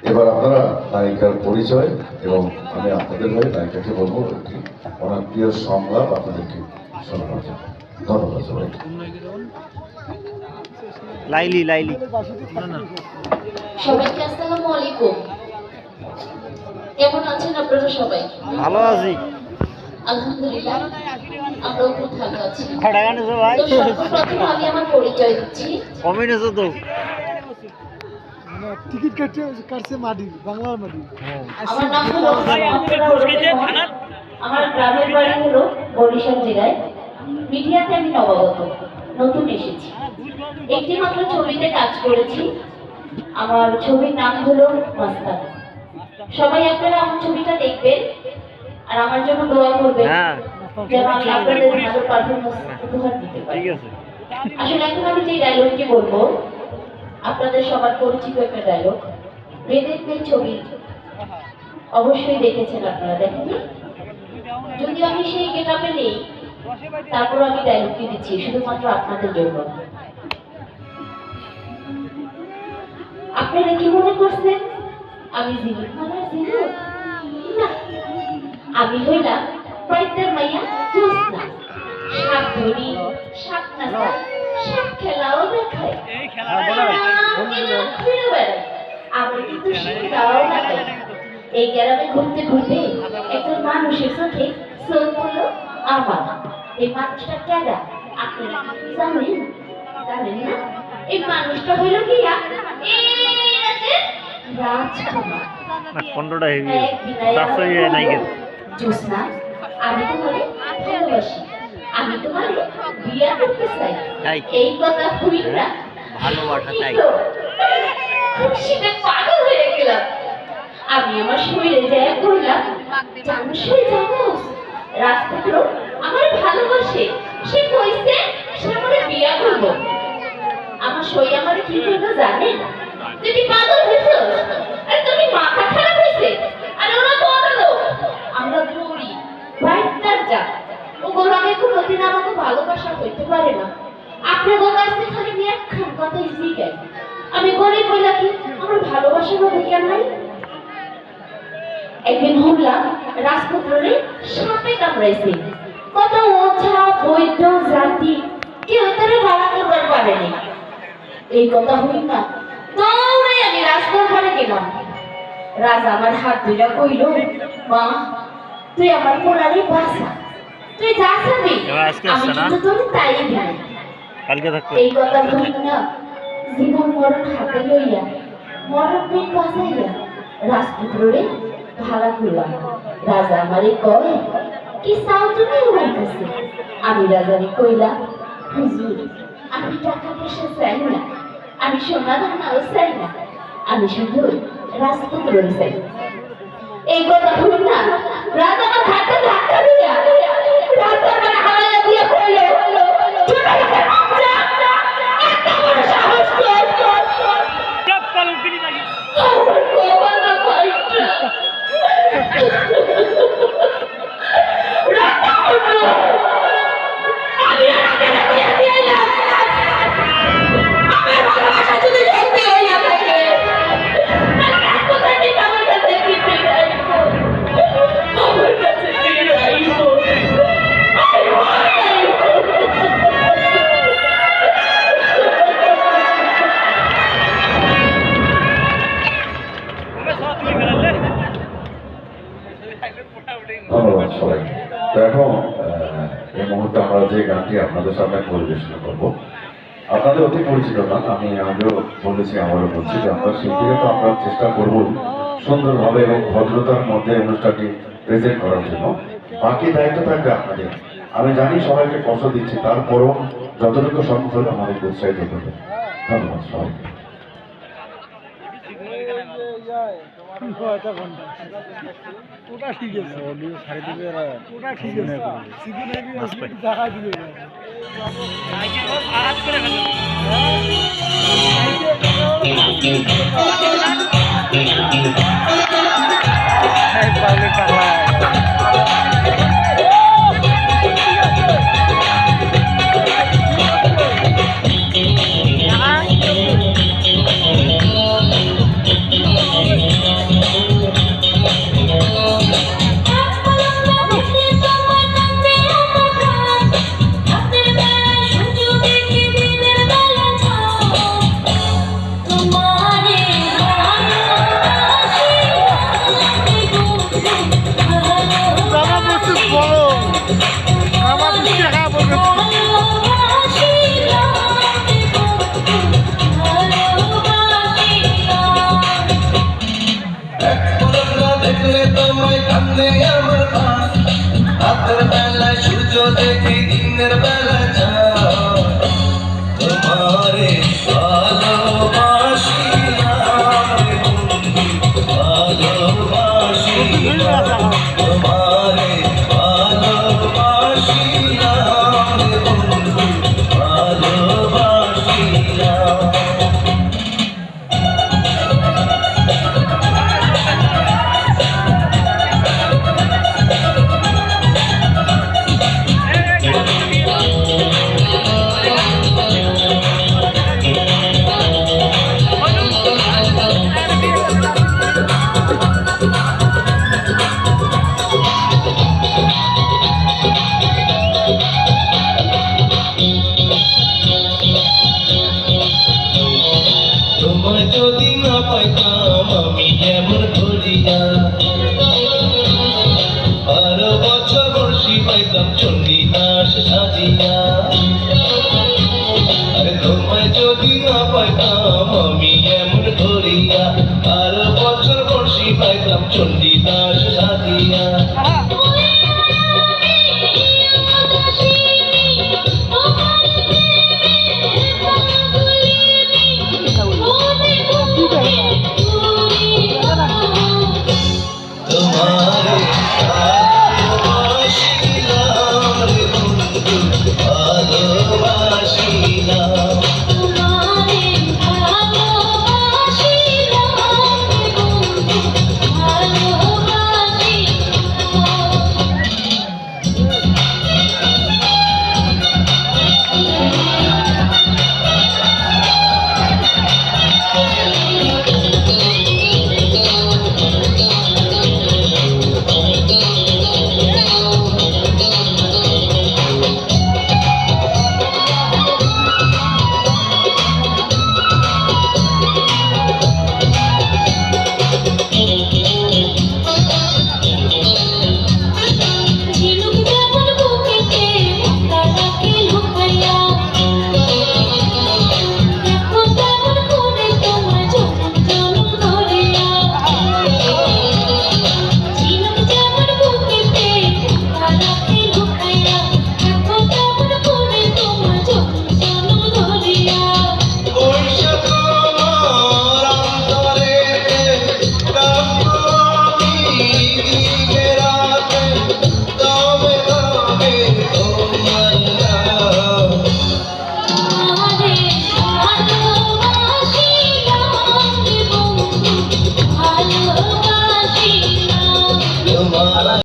এবার আপনারা নায়িকার পরিচয় এবং আমি আপনাদের হয়ে নায়িকাকে বলবো একটি ওনার প্রিয় সংলাপ আপনাদেরকে শোনানোর জন্য। ধন্যবাদ সবাই। লাইলি লাইলি সবাইকে আসসালামু আলাইকুম। কেমন আছেন আপনারা সবাই? ভালো আছি। আলহামদুলিল্লাহ আমরাও খুব ভালো আছি। ভাই তো সর্বপ্রথম আমি আমার পরিচয় দিচ্ছি। কমিনেছো তো টিকিট কাটছে মাটি, বাংলার মাটি। আমার নাম হলো আমার গ্রামের বাড়ি হলো বরিশাল জেলায়। মিডিয়াতে আমি নবাগত, নতুন এসেছি। একটি মাত্র ছবিতে কাজ করেছি। আমার ছবির নাম হলো মাস্তান। সবাই আপনারা আমার ছবিটা দেখবেন আর আমার জন্য দোয়া করবেন যেন আমি আপনাদের ভালো পারফরমেন্স উপহার দিতে পারি। ঠিক আছে। আসলে এখন আমি যে ডায়লগটি বলবো আপনাদের সবার পরিচিত একটা ডায়লগ। রেদের মেয়ে ছবি অবশ্যই দেখেছেন আপনারা, দেখেননি? যদিও আমি সেই গেটআপে নেই, তারপর আমি ডায়লগটি দিচ্ছি শুধুমাত্র আপনাদের জন্য। আপনারা কি মনে করছেন আমি জিনুক মালার জিনুক? না, আমি হইলাম পয়তার মাইয়া জোসনা। সাপ ধরি, সাপ নাচাই, সাপ খেলাও দেখাই। আমি কিন্তু শিক্ষাও দেখাই। এই গ্রামে ঘুরতে ঘুরতে একজন মানুষের চোখে চোখ পড়লো আমার। এই মানুষটা কেডা আপনারা কি জানেন? জানেন না? এই মানুষটা হইল কি রাজকুমার। পনেরোটা হেভি জোসনা, আমি তোমারে ভালোবাসি, আমি তোমারে বিয়ে করতে চাই। এই কথা হইলা ভালোবাসা চাই। খুশিতে পাগল হয়ে গেলাম। আমি আমার শরীরে যায় কইলাম, জানোস রাজপুত্র আমার ভালোবাসে, সে কইছে সে আমারে বিয়ে করব। আমার সই আমার কি করলো জানেন? তুমি পাগল হয়েছো? আরে তুমি মাথা খারাপ হয়েছে? আরে ওরা বললো আমরা দৌড়ি বাইকটার যা ওগুলো আমি কোনোদিন আমাকে ভালোবাসা হইতে পারে না। আপনার কাছে খালি নিয়ে একখান কথা শিখাই। আমি গরিব বইলা কি আমার ভালোবাসা বলে কেন নাই? একদিন শুনলাম রাজপুত্ররে সাপে কামড়াইছে। কত ওঝা বৈদ্য জাতি কেউ তারে ভাড়া করবার পারেনি। এই কথা হই না দৌড়ে আমি রাজদরবারে গেলাম। রাজা আমার হাত ধরে কইল, মা তুই আমার পোলারে বাঁচা, তুই যা চাবি আমি কিন্তু তোর তাই দিই। এই কথা হই না জীবন মরণ হাতে লইয়া মরণ পেট বাঁচাইয়া রাজপুত্ররে ভাড়া করলাম। রাজা আমারে কয়, কি চাও তুমি আমার কাছে? আমি রাজারে কইলাম, হুজুর আমি টাকা পয়সা চাই না, আমি সোনা দানাও চাই না, আমি শুধু রাজপুত্র চাই। এই কথা হল না রাজা আমার হাতে ধাক্কা দিয়া রাজা আমার হাওয়া দিয়ে কইল, ধন্যবাদ সবাইকে। তো এখন এই মুহূর্তে আমরা যে গানটি আপনাদের সামনে পরিবেশন করবো আপনাদের অতি পরিচিত গান। আমি আগেও বলেছি, আমারও বলছি যে আমরা শিল্পীরা তো আমরা চেষ্টা করব সুন্দরভাবে এবং ভদ্রতার মধ্যে অনুষ্ঠানটি প্রেজেন্ট করার জন্য। বাকি দায়িত্ব থাকবে আপনাদের। আমি জানি সবাইকে কষ্ট দিচ্ছি, তারপরও যতটুকু সম্ভব হলে আমাদেরকে উৎসাহিত করবে। ধন্যবাদ সবাইকে। ওটা ঠিক আছে, ওটা ঠিক আছে, দেখা দিবে। আমি এমন করিয়া আরো বছর বর্ষি পাইতাম চণ্ডী হাস সাজিয়া আরে তোমায় যদি না পাইতাম আমি এমন করিয়া আরো বছর বর্ষি পাইতাম চণ্ডী হাস সাজিয়া